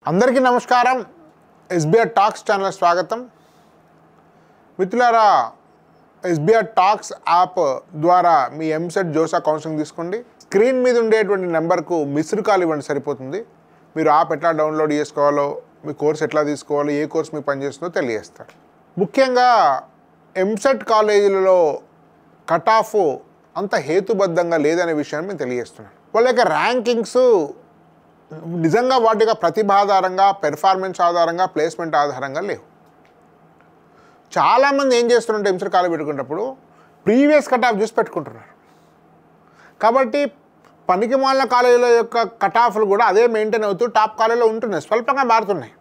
అందరికీ నమస్కారం. SBR talks channel స్వాగతం. మిత్రులారా, ఎస్బీఆర్ టాక్స్ యాప్ ద్వారా మీ ఎంసెట్ జోసా కౌన్సిలింగ్ తీసుకోండి. స్క్రీన్ మీద ఉండేటువంటి నెంబర్కు మిస్డ్ కాల్ ఇవ్వండి, సరిపోతుంది. మీరు యాప్ ఎట్లా డౌన్లోడ్ చేసుకోవాలో, మీ కోర్స్ ఎట్లా తీసుకోవాలో, ఏ కోర్స్ మీకు పనిచేస్తుందో తెలియజేస్తారు. ముఖ్యంగా ఎంసెట్ కాలేజీలలో కట్ ఆఫ్ అంత హేతుబద్ధంగా లేదనే విషయాన్ని మేము తెలియజేస్తున్నాను. వాళ్ళ యొక్క ర్యాంకింగ్స్ నిజంగా వాటి యొక్క ప్రతిభ ఆధారంగా, పెర్ఫార్మెన్స్ ఆధారంగా, ప్లేస్మెంట్ ఆధారంగా లేవు. చాలామంది ఏం చేస్తున్నారంటే ఎంసెట్ కాలేజ్ పెట్టుకున్నప్పుడు ప్రీవియస్ కట్ ఆఫ్ చూసి పెట్టుకుంటున్నారు. కాబట్టి పనికి మాలిన కాలేజీల యొక్క కట్ ఆఫ్లు కూడా అదే మెయింటైన్ అవుతూ టాప్ కాలేజీలో ఉంటున్నాయి, స్వల్పంగా మారుతున్నాయి.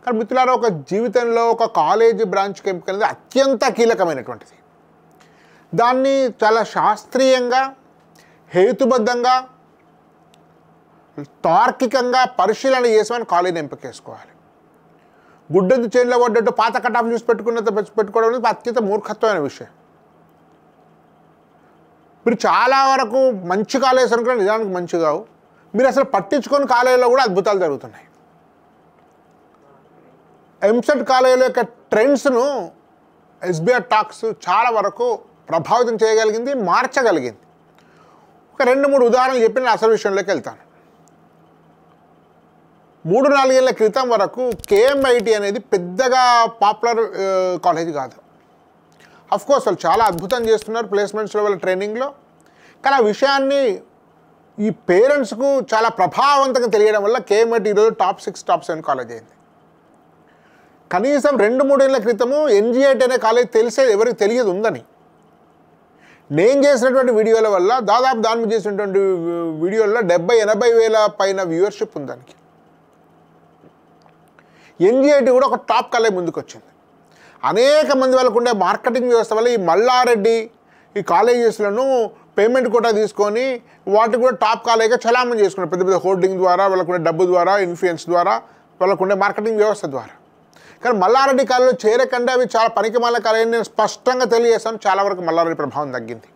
కానీ మిత్రులారా, ఒక జీవితంలో ఒక కాలేజీ బ్రాంచ్కి ఎంపిక అనేది అత్యంత కీలకమైనటువంటిది. దాన్ని చాలా శాస్త్రీయంగా, హేతుబద్ధంగా, తార్కికంగా పరిశీలన చేసామని కాలేజీని ఎంపిక చేసుకోవాలి. గుడ్డెద్దు చేతిలో పడ్డట్టు పాత కట్ ఆఫ్ చూసి పెట్టుకోవడం అనేది అత్యంత మూర్ఖత్వమైన విషయం. మీరు చాలా వరకు మంచి కాలేజెస్ అనుకున్న నిజానికి మంచి కావు. మీరు అసలు పట్టించుకొని కాలేజీలో కూడా అద్భుతాలు జరుగుతున్నాయి. ఎంసెట్ కాలేజీల యొక్క ట్రెండ్స్ను ఎస్బీఆర్ టాక్స్ చాలా వరకు ప్రభావితం చేయగలిగింది, మార్చగలిగింది. ఒక 2-3 ఉదాహరణలు చెప్పి నేను అసలు విషయంలోకి వెళ్తాను. 3-4 ఏళ్ల క్రితం వరకు కేఎంఐటి అనేది పెద్దగా పాపులర్ కాలేజ్ కాదు. అఫ్కోర్స్ వాళ్ళు చాలా అద్భుతం చేస్తున్నారు ప్లేస్మెంట్స్లో, వాళ్ళ ట్రైనింగ్లో. కానీ ఆ విషయాన్ని ఈ పేరెంట్స్కు చాలా ప్రభావవంతంగా తెలియడం వల్ల కేఎంఐటి ఈరోజు టాప్ 6, టాప్ 7 కాలేజ్ అయింది. కనీసం 2-3 ఏళ్ల క్రితము ఎన్జీఐటి అనే కాలేజ్ తెలిసేది ఎవరికి తెలియదు ఉందని. నేను చేసినటువంటి వీడియోల వల్ల, దాదాపు దాని మీద చేసినటువంటి వీడియోల్లో 70-80 వేల పైన వ్యూవర్షిప్ ఉంది దానికి. ఎన్జీఐటి కూడా ఒక టాప్ కాలేజ్ ముందుకు వచ్చింది. అనేక మంది వాళ్ళకు ఉండే మార్కెటింగ్ వ్యవస్థ వల్ల ఈ మల్లారెడ్డి ఈ కాలేజెస్లను పేమెంట్ కూడా తీసుకొని వాటికి కూడా టాప్ కాలేజ్గా చలామణి చేసుకున్నారు. పెద్ద పెద్ద హోర్డింగ్ ద్వారా, వాళ్ళకుండే డబ్బు ద్వారా, ఇన్ఫ్లుయెన్స్ ద్వారా, వాళ్ళకుండే మార్కెటింగ్ వ్యవస్థ ద్వారా. కానీ మల్లారెడ్డి కాలేజీలో చేరకంటే అవి చాలా పనికిమాలిన కాలేజీ నేను స్పష్టంగా తెలియజేస్తాను. చాలా వరకు మల్లారెడ్డి ప్రభావం తగ్గింది.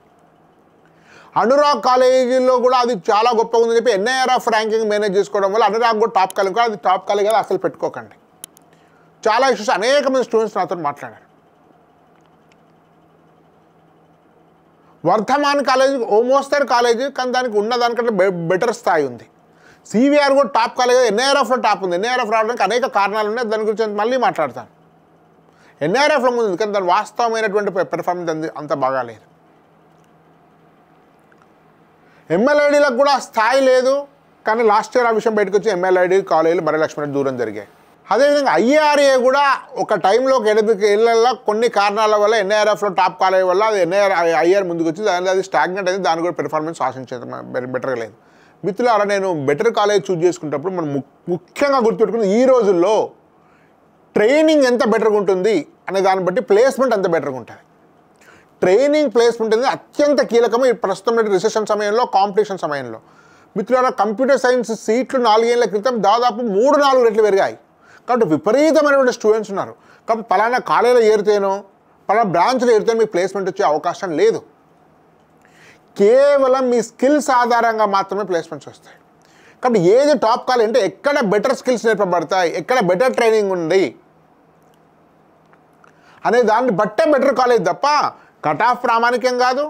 అనురాగ్ కాలేజీలో కూడా అది చాలా గొప్పగా ఉందని చెప్పి ఎన్ఐఆర్ఎఫ్ ర్యాంకింగ్ మేనేజ్ చేసుకోవడం వల్ల అనురాగ్ కూడా టాప్ కాలేజ్ కూడా, అది టాప్ కాలేజ్ కదా, అసలు పెట్టుకోకండి. చాలా ఇష్యూస్ అనేక మంది స్టూడెంట్స్ నాతో మాట్లాడారు. వర్ధమాన్ కాలేజ్ ఓమోస్తర్ కాలేజ్, కానీ దానికి ఉన్న దానికంటే బెటర్ స్థాయి ఉంది. సివిఆర్ కూడా టాప్ కాలేజ్, ఎన్ఐఆర్ఎఫ్లో టాప్ ఉంది. ఎన్ఐఆర్ఎఫ్ రావడానికి అనేక కారణాలు ఉన్నాయి, దాని గురించి మళ్ళీ మాట్లాడతాను. ఎన్ఐఆర్ఎఫ్లో ముందు, కానీ దాని వాస్తవమైనటువంటి పెర్ఫార్మెన్స్ అంత బాగాలేదు. ఎంఎల్ఐడీలకు కూడా స్థాయి లేదు, కానీ లాస్ట్ ఇయర్ ఆ విషయం బయటకు వచ్చి ఎంఎల్ఐడి కాలేజీలు మరలక్ష్మణ్ దూరం జరిగాయి. అదేవిధంగా ఐఆర్ఏ కూడా ఒక టైంలో 8 ఏళ్ళల్లో కొన్ని కారణాల వల్ల ఎన్ఐఆర్ఎఫ్లో టాప్ కాలేజ్ వల్ల అది ఐఆర్ ముందుకు వచ్చి అది స్టాగ్నెంట్ అయింది. దాని కూడా పెర్ఫార్మెన్స్ ఆశించేది బెటర్గా లేదు. మిత్రులారా, నేను బెటర్ కాలేజ్ చూజ్ చేసుకునేటప్పుడు మనం ముఖ్యంగా గుర్తుపెట్టుకుని ఈ రోజుల్లో ట్రైనింగ్ ఎంత బెటర్గా ఉంటుంది అనే దాన్ని బట్టి ప్లేస్మెంట్ అంత బెటర్గా ఉంటుంది. ట్రైనింగ్, ప్లేస్మెంట్ అనేది అత్యంత కీలకము ఈ ప్రస్తుతం రిసెషన్ సమయంలో, కాంపిటీషన్ సమయంలో. మిత్రులారా, కంప్యూటర్ సైన్స్ సీట్లు 4 ఏళ్ల క్రితం దాదాపు 3-4 రెట్లు పెరిగాయి. కాబట్టి విపరీతమైనటువంటి స్టూడెంట్స్ ఉన్నారు. కాబట్టి పలానా కాలేజీలో ఏరితేనో, పలానా బ్రాంచ్లో ఏరితేనో మీకు ప్లేస్మెంట్ వచ్చే అవకాశం లేదు. కేవలం మీ స్కిల్స్ ఆధారంగా మాత్రమే ప్లేస్మెంట్స్ వస్తాయి. కాబట్టి ఏది టాప్ కాలేజ్ అంటే ఎక్కడ బెటర్ స్కిల్స్ నేర్పబడతాయి, ఎక్కడ బెటర్ ట్రైనింగ్ ఉంది అనే దాన్ని బట్టే బెటర్ కాలేజ్ తప్ప కట్ ఆఫ్ ప్రామాణికం కాదు,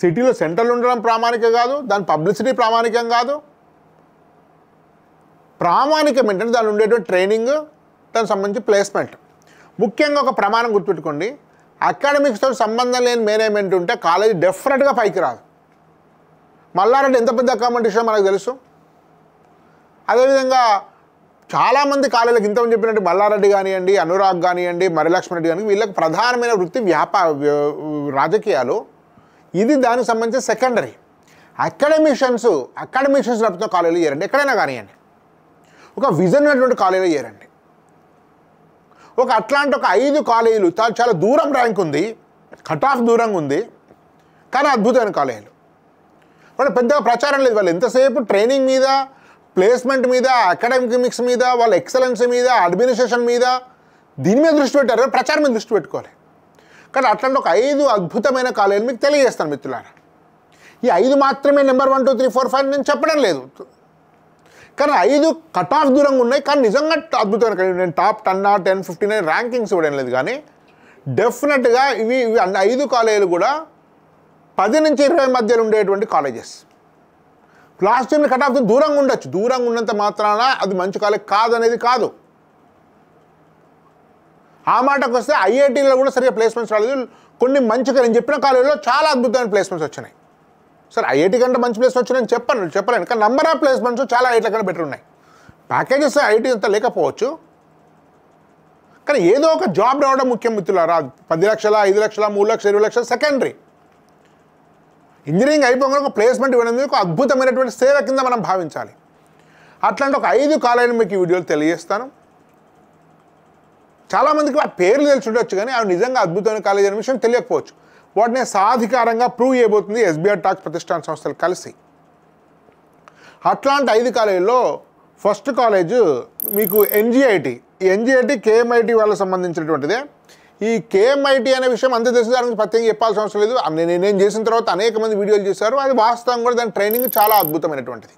సిటీలో సెంటర్లు ఉండడం ప్రామాణికం కాదు, దాని పబ్లిసిటీ ప్రామాణికం కాదు. ప్రామాణికం ఏంటంటే దాని ఉండేటువంటి ట్రైనింగ్, దానికి సంబంధించి ప్లేస్మెంట్. ముఖ్యంగా ఒక ప్రమాణం గుర్తుపెట్టుకోండి, అకాడమిక్స్తో సంబంధం లేని మేనేజ్మెంట్ ఉంటే కాలేజీ డెఫినెట్గా పైకి రాదు. మల్లారెడ్డి ఎంత పెద్ద అకామిడేషన్ మనకు తెలుసు. అదేవిధంగా చాలామంది కాలేజీలకు ఇంతమంది చెప్పినట్టు మల్లారెడ్డి కానివ్వండి, అనురాగ్ కానివ్వండి, మరిలక్ష్మణ్ రెడ్డి కానివ్వండి, వీళ్ళకి ప్రధానమైన వృత్తి రాజకీయాలు. ఇది దానికి సంబంధించి సెకండరీ. అకాడమిషియన్స్ నడుపుతున్న కాలేజీలో చేరండి, ఎక్కడైనా కానివ్వండి. ఒక విజన్ ఉన్నటువంటి కాలేజీలో చేరండి. అట్లాంటి ఒక 5 కాలేజీలు చాలా దూరం ర్యాంక్ ఉంది, కట్ ఆఫ్ దూరంగా ఉంది, కానీ అద్భుతమైన కాలేజీలు. వాళ్ళు పెద్దగా ప్రచారం లేదు. వాళ్ళు ఎంతసేపు ట్రైనింగ్ మీద, ప్లేస్మెంట్ మీద, అకాడమిక్స్ మీద, వాళ్ళ ఎక్సలెన్స్ మీద, అడ్మినిస్ట్రేషన్ మీద, దీని మీద దృష్టి పెట్టారు, ప్రచారం మీద దృష్టి పెట్టుకోవాలి. కానీ అట్లాంటి ఒక 5 అద్భుతమైన కాలేజీలు మీకు తెలియజేస్తాను మిత్రులారా. ఈ 5 మాత్రమే నెంబర్ 1, 2, 3, 4, 5 నేను చెప్పడం లేదు. కానీ 5 కట్ ఆఫ్ దూరంగా ఉన్నాయి, కానీ నిజంగా అద్భుతమైన. నేను టాప్ 10 10 15 ర్యాంకింగ్స్ ఇవ్వడం లేదు, కానీ డెఫినెట్గా ఇవి 5 కాలేజీలు కూడా 10 నుంచి 20 మధ్యలో ఉండేటువంటి colleges. Last time cut off దూరంగా ఉండొచ్చు, దూరంగా ఉన్నంత మాత్రాన అది మంచి కాలేజ్ కాదనేది కాదు. ఆ మాటకు వస్తే ఐఐటీలో కూడా సరిగ్గా ప్లేస్మెంట్స్ రాలేదు. కొన్ని మంచిగా నేను చెప్పిన కాలేజీలో చాలా అద్భుతమైన ప్లేస్మెంట్స్ వచ్చినాయి. సరే ఐఐటీ కంటే మంచి ప్లేస్మెంట్స్ వచ్చినాయని చెప్పలేను, కానీ నెంబర్ ఆఫ్ ప్లేస్మెంట్స్ చాలా ఐఐటీ కంటే బెటర్ ఉన్నాయి. ప్యాకేజెస్ ఐఐటీ అంతా లేకపోవచ్చు, కానీ ఏదో ఒక జాబ్ రావడం ముఖ్యం మిత్రులారా. 10 లక్షల 5 లక్షల 3 లక్షలు 20 లక్షలు సెకండరీ. ఇంజనీరింగ్ అయిపోగానే ఒక ప్లేస్మెంట్ ఇవ్వడం ఒక అద్భుతమైనటువంటి సేవ కింద మనం భావించాలి. అట్లాంటి ఒక 5 కాలేజీలు మీకు ఈ వీడియోలో తెలియజేస్తాను. చాలామందికి ఆ పేర్లు తెలిసి ఉండొచ్చు, కానీ అవి నిజంగా అద్భుతమైన కాలేజీ అనే విషయం తెలియకపోవచ్చు. వాటిని సాధికారంగా ప్రూవ్ చేయబోతుంది ఎస్బీఆర్ టాక్స్ ప్రతిష్టాన సంస్థలు కలిసి. అట్లాంటి 5 కాలేజీల్లో ఫస్ట్ కాలేజు మీకు ఎన్జీఐటీ. ఈ ఎన్జీఐటీ కేఎంఐటీ వాళ్ళకి సంబంధించినటువంటిదే. ఈ కేఎంఐటీ అనే విషయం అంతే తెలుసు, దాని గురించి ప్రత్యేకంగా చెప్పాల్సిన అవసరం లేదు. నేను చేసిన తర్వాత అనేక మంది వీడియోలు చేశారు. అది వాస్తవం కూడా, దాని ట్రైనింగ్ చాలా అద్భుతమైనటువంటిది.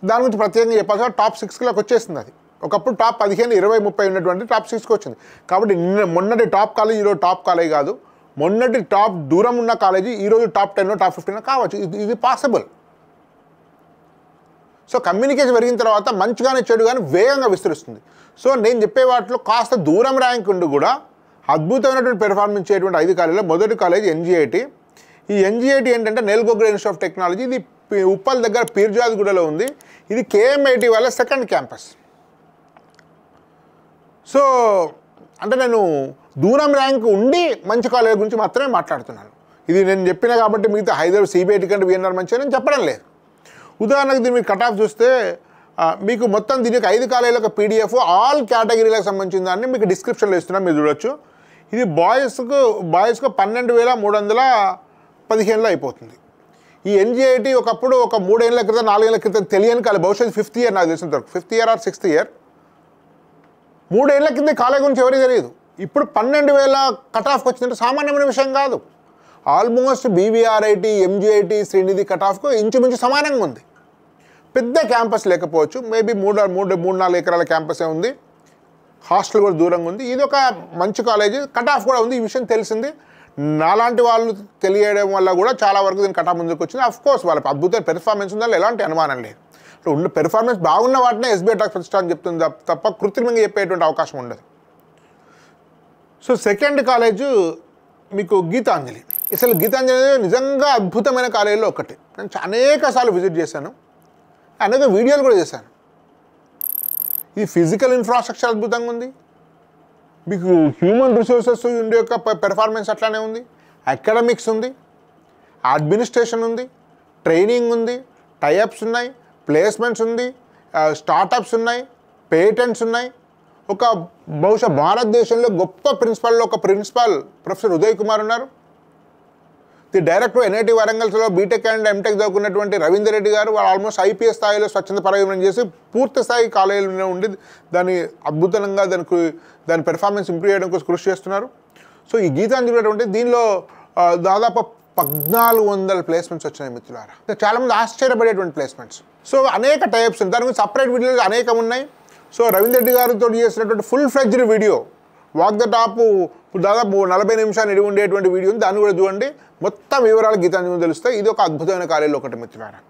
దాని గురించి ప్రత్యేకంగా చెప్పాల్సిన టాప్ 6లోకి వచ్చేసింది. అది ఒకప్పుడు టాప్ 15 20 30 ఉన్నటువంటి టాప్ 6కి వచ్చింది. కాబట్టి మొన్నటి టాప్ కాలేజ్ ఈరోజు టాప్ కాలేజ్ కాదు, మొన్నటి టాప్ దూరం ఉన్న కాలేజీ ఈరోజు టాప్ 10 టాప్ 15 కావచ్చు. ఇది పాసిబుల్. సో కమ్యూనికేషన్ పెరిగిన తర్వాత మంచిగానే చెడు కానీ వేగంగా విస్తరిస్తుంది. సో నేను చెప్పే వాటిలో కాస్త దూరం ర్యాంక్ ఉండి కూడా అద్భుతమైనటువంటి పెర్ఫార్మెన్స్ చేయటువంటి 5 కాలేజీలో మొదటి కాలేజ్ ఎన్జీఐటీ. ఈ ఎన్జీఐటీ ఏంటంటే నెల్గొగ్ర ఇన్స్టిట్యూట్ ఆఫ్ టెక్నాలజీ. ఇది ఉప్పల్ దగ్గర పీర్జాద్గూడలో ఉంది. ఇది కేఎంఐటీ వాళ్ళ సెకండ్ క్యాంపస్. సో అంటే నేను దూరం ర్యాంక్ ఉండి మంచి కాలేజ్ గురించి మాత్రమే మాట్లాడుతున్నాను. ఇది నేను చెప్పినా కాబట్టి మిగతా హైదరాబాద్ సిబిఐటీ కంటే విఎన్ఆర్ మంచిగా నేను చెప్పడం లేదు. ఉదాహరణకు దీన్ని మీరు కట్ ఆఫ్ చూస్తే మీకు మొత్తం దీనికి 5 కాలేజీలకు పీడిఎఫ్ ఆల్ కేటగిరీలకు సంబంధించిన దాన్ని మీకు డిస్క్రిప్షన్లో ఇస్తున్నాను, మీరు చూడొచ్చు. ఇది బాయ్స్కు 12,315లో అయిపోతుంది. ఈ ఎన్జీఐటీ ఒకప్పుడు ఒక 3 ఏళ్ళ క్రితం 4 ఏళ్ళ క్రితం తెలియని కాలేజ్, భవిష్యత్తు 5th ఇయర్ నాకు తెలిసిన వరకు 5th year are 6th year. 3 ఏళ్ల కింద కాలేజ్ గురించి ఎవరికి తెలియదు. ఇప్పుడు 12,000 కట్ ఆఫ్కి వచ్చిందంటే సామాన్యమైన విషయం కాదు. ఆల్మోస్ట్ బీవీఆర్ఐటీ ఎంజీఐటీ శ్రీనిధి కట్ ఆఫ్కు ఇంచుమించు సమానంగా ఉంది. పెద్ద క్యాంపస్ లేకపోవచ్చు, మేబీ 3-4 ఎకరాల క్యాంపసే ఉంది. హాస్టల్ కూడా దూరంగా ఉంది. ఇది ఒక మంచి కాలేజీ, కట్ ఆఫ్ కూడా ఉంది. ఈ విషయం తెలిసింది. నాలాంటి వాళ్ళు తెలియడం వల్ల కూడా చాలా వరకు దీని కట్ ఆఫ్ ముందుకు వచ్చింది. అఫ్కోర్స్ వాళ్ళకి అద్భుతమైన పెర్ఫార్మెన్స్ ఉంది, దానిలో ఎలాంటి అనుమానం లేదు. ఉన్న పెర్ఫార్మెన్స్ బాగున్న వాటినే ఎస్బీఐ టాక్స్ ప్రతిష్టానం చెప్తుంది తప్ప కృత్రిమంగా చెప్పేటువంటి అవకాశం ఉండదు. సో సెకండ్ కాలేజు మీకు గీతాంజలి. అసలు గీతాంజలి నిజంగా అద్భుతమైన కాలేజీలో ఒకటి. నేను అనేక సార్లు విజిట్ చేశాను, అనేక వీడియోలు కూడా చేశాను. ఇది ఫిజికల్ ఇన్ఫ్రాస్ట్రక్చర్ అద్భుతంగా ఉంది. మీకు హ్యూమన్ రిసోర్సెస్ ఉండే యొక్క పెర్ఫార్మెన్స్ అట్లానే ఉంది. అకాడమిక్స్ ఉంది, అడ్మినిస్ట్రేషన్ ఉంది, ట్రైనింగ్ ఉంది, టైఅప్స్ ఉన్నాయి, ప్లేస్మెంట్స్ ఉంది, స్టార్టప్స్ ఉన్నాయి, పేటెంట్స్ ఉన్నాయి. ఒక బహుశా భారతదేశంలో గొప్ప ప్రిన్సిపల్లో ఒక ప్రిన్సిపల్ ప్రొఫెసర్ ఉదయ్ కుమార్ ఉన్నారు. ది డైరెక్టర్ ఎన్ఐటి వరంగల్స్లో బీటెక్ అండ్ ఎంటెక్ చదువుకున్నటువంటి రవీందర్ రెడ్డి గారు, వాళ్ళు ఆల్మోస్ట్ ఐపీఎస్ స్థాయిలో స్వచ్ఛంద పరగమనం చేసి పూర్తి స్థాయి కాలేజీలో ఉండి దాన్ని అద్భుతంగా దాని పెర్ఫార్మెన్స్ ఇంప్రూవ్ చేయడం కోసం కృషి చేస్తున్నారు. సో ఈ గీతాంజలి అటువంటి దీనిలో దాదాపు 1400 ప్లేస్మెంట్స్ వచ్చినాయి మిత్రులారా. చాలామంది ఆశ్చర్యపడేటువంటి ప్లేస్మెంట్స్. సో అనేక టైప్స్ ఉన్నాయి, దాని గురించి సపరేట్ వీడియోలు అనేకం ఉన్నాయి. సో రవీంద్ర రెడ్డి గారితో చేసినటువంటి full fledged video walk the top దాదాపు 40 నిమిషాలు ఎడిగి ఉండేటువంటి వీడియో ఉంది, దాన్ని కూడా చూడండి. మొత్తం వివరాలు గీతాంజలి తెలుస్తాయి. ఇది ఒక అద్భుతమైన కాలేజీలో ఒకటి మిత్రులారా.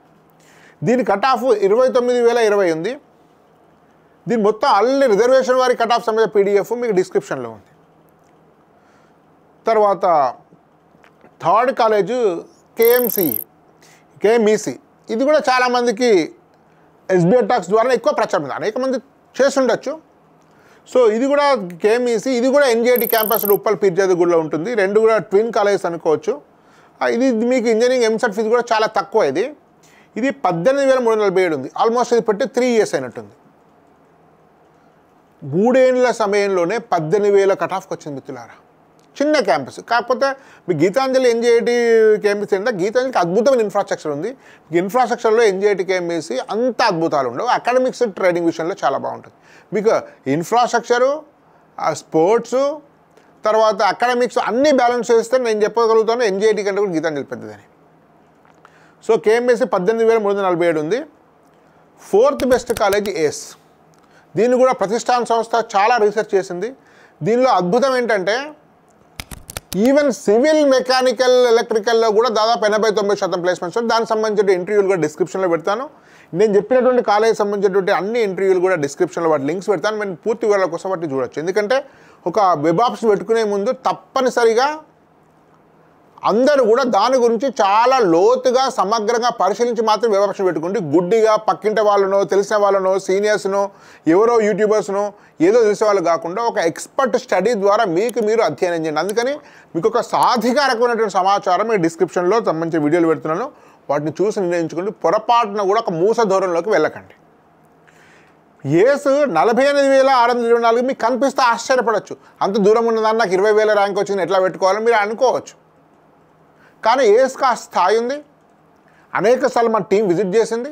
దీని కట్ ఆఫ్ 29,020 ఉంది. దీని మొత్తం అన్ని రిజర్వేషన్ వారి కట్ ఆఫ్ సమయ పీడిఎఫ్ మీకు డిస్క్రిప్షన్లో ఉంది. తర్వాత థర్డ్ కాలేజు కేఎంఈసి. ఇది కూడా చాలామందికి ఎస్బీఐ టాక్స్ ద్వారా ఎక్కువ ప్రచారం ఉంది, అనేక మంది చేస్తుండొచ్చు. సో ఇది కూడా కేఎంఈసి, ఇది కూడా ఎన్జీఐటీ క్యాంపస్ ఉప్పల్ పీర్జాద్గూడలో ఉంటుంది. రెండు కూడా ట్విన్ కాలేజెస్ అనుకోవచ్చు. ఇది మీకు ఇంజనీరింగ్ ఎంసెట్ ఫీజు కూడా చాలా తక్కువ. ఇది 18,347 ఉంది. ఆల్మోస్ట్ ఇది పెట్టి 3 years అయినట్టుంది. 3 ఏళ్ల సమయంలోనే 18,000 కట్ ఆఫ్కి వచ్చింది మిత్రులారా. చిన్న క్యాంపస్, కాకపోతే మీ గీతాంజలి ఎన్జీఐటీ కేఎంఈసి అంటే గీతాంజలికి అద్భుతమైన ఇన్ఫ్రాస్ట్రక్చర్ ఉంది. ఇన్ఫ్రాస్ట్రక్చర్లో ఎన్జీఐటీ కేఎంఈసి అంత అద్భుతాలు ఉండవు. అకాడమిక్స్ ట్రైనింగ్ విషయంలో చాలా బాగుంటుంది. మీకు ఇన్ఫ్రాస్ట్రక్చరు, స్పోర్ట్సు, తర్వాత అకాడమిక్స్ అన్నీ బ్యాలెన్స్ చేస్తే నేను చెప్పగలుగుతాను ఎన్జీఐటీ కంటే కూడా గీతాంజలి పెద్దదని. సో కేఎంఈసి 18,347 ఉంది. 4th బెస్ట్ కాలేజ్ ఏస్. దీన్ని కూడా ప్రతిష్టాన సంస్థ చాలా రీసెర్చ్ చేసింది. దీనిలో అద్భుతం ఏంటంటే ఈవెన్ సివిల్, మెకానికల్, ఎలక్ట్రికల్లో కూడా దాదాపు 80-90% ప్లేస్మెంట్స్. దానికి సంబంధించిన ఇంటర్వ్యూలు కూడా డిస్క్రిప్షన్లో పెడతాను. నేను చెప్పినటువంటి కాలేజ్ సంబంధించినటువంటి అన్ని ఇంటర్వ్యూలు కూడా డిస్క్రిప్షన్లో వాటి లింక్స్ పెడతాను. నేను పూర్తి వివరాల కోసం వాటిని చూడొచ్చు. ఎందుకంటే ఒక వెబ్ ఆప్షన్ పెట్టుకునే ముందు తప్పనిసరిగా అందరూ కూడా దాని గురించి చాలా లోతుగా సమగ్రంగా పరిశీలించి మాత్రం వెబ్ ఆప్షన్ పెట్టుకోండి. గుడ్డిగా పక్కింటి వాళ్ళనో, తెలిసిన వాళ్ళనో, సీనియర్స్నో, ఎవరో యూట్యూబర్స్నో, ఏదో తెలిసే వాళ్ళు కాకుండా ఒక ఎక్స్పర్ట్ స్టడీ ద్వారా మీకు మీరు అధ్యయనం చేయండి. అందుకని మీకు ఒక సాధికారకమైనటువంటి సమాచారం మీ డిస్క్రిప్షన్లో సంబంధించిన వీడియోలు పెడుతున్నాను. వాటిని చూసి నిర్ణయించుకోండి. పొరపాటున కూడా ఒక మూస ధోరణిలోకి వెళ్ళకండి. ఏస్ 48,624 మీకు కనిపిస్తే ఆశ్చర్యపడవచ్చు. అంత దూరం ఉన్నదాన్ని నాకు 20,000 ర్యాంక్ వచ్చింది ఎట్లా పెట్టుకోవాలని మీరు అనుకోవచ్చు. కానీ ఏస్కి ఆ స్థాయి ఉంది. అనేక సార్లు మన టీం విజిట్ చేసింది.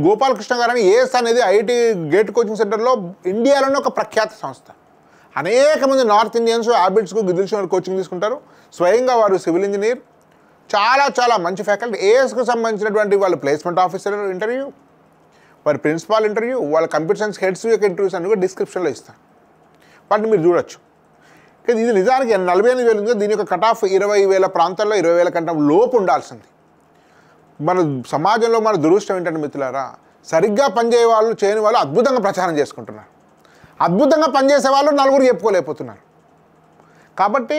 గోపాలకృష్ణ గారు అని ఏస్ అనేది ఐఐటి గేట్ కోచింగ్ సెంటర్లో ఇండియాలోనే ఒక ప్రఖ్యాత సంస్థ. అనేక మంది నార్త్ ఇండియన్స్ హ్యాబిట్స్కు గిదిల్షన్ కోచింగ్ తీసుకుంటారు. స్వయంగా వారు సివిల్ ఇంజనీర్, చాలా చాలా మంచి ఫ్యాకల్టీ. ఏఎస్కు సంబంధించినటువంటి వాళ్ళ ప్లేస్మెంట్ ఆఫీసర్ ఇంటర్వ్యూ, వారి ప్రిన్సిపాల్ ఇంటర్వ్యూ, వాళ్ళ కంప్యూటర్ సైన్స్ హెడ్స్ యొక్క ఇంటర్వ్యూస్ అన్ని కూడా డిస్క్రిప్షన్లో ఇస్తాను. వాటిని మీరు చూడొచ్చు. కానీ ఇది నిజానికి 48,000 ఉందో దీని యొక్క కట్ ఆఫ్ 20,000 ప్రాంతాల్లో 20,000 కంటే లోపు ఉండాల్సింది. మన సమాజంలో మన దురదృష్టం ఏంటంటే మిత్రులారా, సరిగ్గా పనిచేయ వాళ్ళు, చేయని వాళ్ళు అద్భుతంగా ప్రచారం చేసుకుంటున్నారు. అద్భుతంగా పనిచేసే వాళ్ళు నలుగురు చెప్పుకోలేకపోతున్నారు. కాబట్టి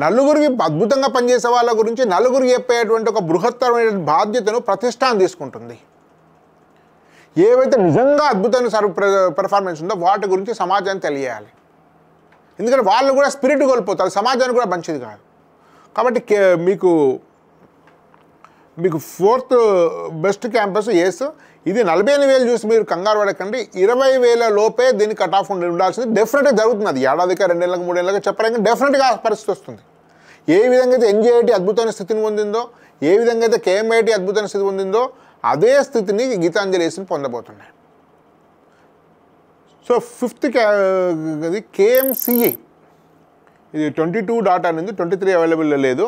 నలుగురికి అద్భుతంగా పనిచేసే వాళ్ళ గురించి నలుగురు చెప్పేటువంటి ఒక బృహత్తరమైన బాధ్యతను ప్రతిష్టానం తీసుకుంటుంది. ఏవైతే నిజంగా అద్భుతమైన పెర్ఫార్మెన్స్ ఉందో వాటి గురించి సమాజాన్ని తెలియాలి. ఎందుకంటే వాళ్ళు కూడా స్పిరిట్ కోల్పోతారు, సమాజానికి కూడా మంచిది కాదు. కాబట్టి మీకు 4th బెస్ట్ క్యాంపస్ ఏస్. ఇది 48,000 చూసి మీరు కంగారు పడకండి. 20,000 లోపే దీన్ని కట్ ఆఫ్ ఉండాల్సింది. డెఫినెట్గా జరుగుతుంది. అది ఏడాదికి 2 ఏళ్ళకి 3 ఏళ్ళకి చెప్పడానికి డెఫినెట్గా ఆ పరిస్థితి వస్తుంది. ఏ విధంగా అయితే ఎన్జీఐటీ అద్భుతమైన స్థితిని పొందిందో, ఏ విధంగా అయితే కేఎంఐటీ అద్భుతమైన స్థితి పొందిందో, అదే స్థితిని గీతాంజలి ఏస్ని పొందబోతున్నాయి. సో 5th ఇది కేఎంసిఏ. ఇది 22 డాటా అనేది 23 అవైలబుల్ లేదు.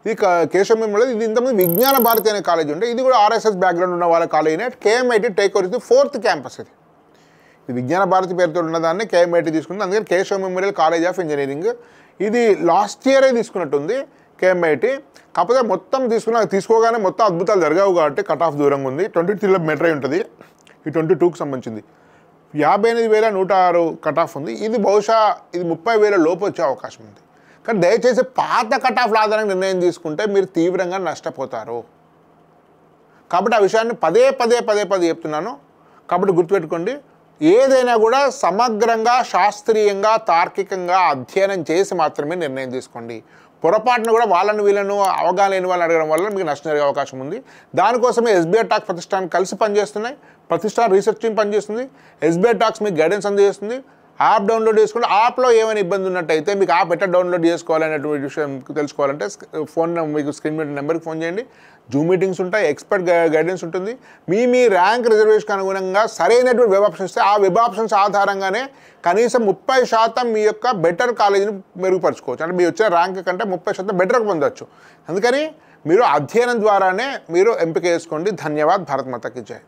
ఇది కేశవ మెమోరియల్. ఇది ఇంతకుముందు విజ్ఞాన భారతి అనే కాలేజ్ ఉంటే ఇది కూడా ఆర్ఎస్ఎస్ బ్యాక్గ్రౌండ్ ఉన్న వాళ్ళ కాలేజీనే. కేఎంఐటీ టేక్ ఓవర్. ఇది 4th క్యాంపస్. ఇది విజ్ఞాన భారతి పేరుతో ఉన్నదాన్ని కేఎంఐటీ తీసుకుంది. అందుకని Keshava memorial college of engineering. ఇది లాస్ట్ ఇయరే తీసుకున్నట్టుంది కేఎంఐటీ. కాకపోతే మొత్తం తీసుకోగానే మొత్తం అద్భుతాలు జరగవు కాబట్టి కట్ ఆఫ్ దూరంగా ఉంది. 23లో మెట్రై ఉంటుంది. ఈ 22కి సంబంధించింది 58,106 కట్ ఆఫ్ ఉంది. ఇది బహుశా ఇది 30,000 లోపు వచ్చే అవకాశం ఉంది. కానీ దయచేసి పాత కట్ ఆఫ్ల ఆధారంగా నిర్ణయం తీసుకుంటే మీరు తీవ్రంగా నష్టపోతారు. కాబట్టి ఆ విషయాన్ని పదే చెప్తున్నాను. కాబట్టి గుర్తుపెట్టుకోండి, ఏదైనా కూడా సమగ్రంగా, శాస్త్రీయంగా, తార్కికంగా అధ్యయనం చేసి మాత్రమే నిర్ణయం తీసుకోండి. పొరపాటున కూడా వాళ్ళను వీళ్ళను అవగాహన లేని వాళ్ళని అడగడం వల్ల మీకు నష్టం జరిగే అవకాశం ఉంది. దానికోసమే ఎస్బీఐ టాక్స్ ప్రతిష్టానం కలిసి పనిచేస్తున్నాయి. ప్రతిష్టాన రీసెర్చ్ టీం పనిచేస్తుంది. ఎస్బీఐ టాక్స్ మీకు గైడెన్స్ అందజేస్తుంది. యాప్ డౌన్లోడ్ చేసుకుంటే యాప్లో ఏమైనా ఇబ్బంది ఉన్నట్టయితే మీకు యాప్ ఎట్లా డౌన్లోడ్ చేసుకోవాలనేటువంటి విషయం తెలుసుకోవాలంటే మీకు స్క్రీన్ మీద నెంబర్కి ఫోన్ చేయండి. జూమ్ మీటింగ్స్ ఉంటాయి, ఎక్స్పర్ట్ గైడెన్స్ ఉంటుంది. మీ ర్యాంక్ రిజర్వేషన్కి అనుగుణంగా సరైనటువంటి వెబ్ ఆప్షన్స్ ఇస్తే ఆ వెబ్ ఆప్షన్స్ ఆధారంగానే కనీసం 30% మీ యొక్క బెటర్ కాలేజీని మెరుగుపరచుకోవచ్చు. అంటే మీరు వచ్చిన ర్యాంక్ కంటే 30% బెటర్గా పొందవచ్చు. అందుకని మీరు అధ్యయనం ద్వారానే మీరు ఎంపిక చేసుకోండి. ధన్యవాద్. భారత్ మాతాకి జై.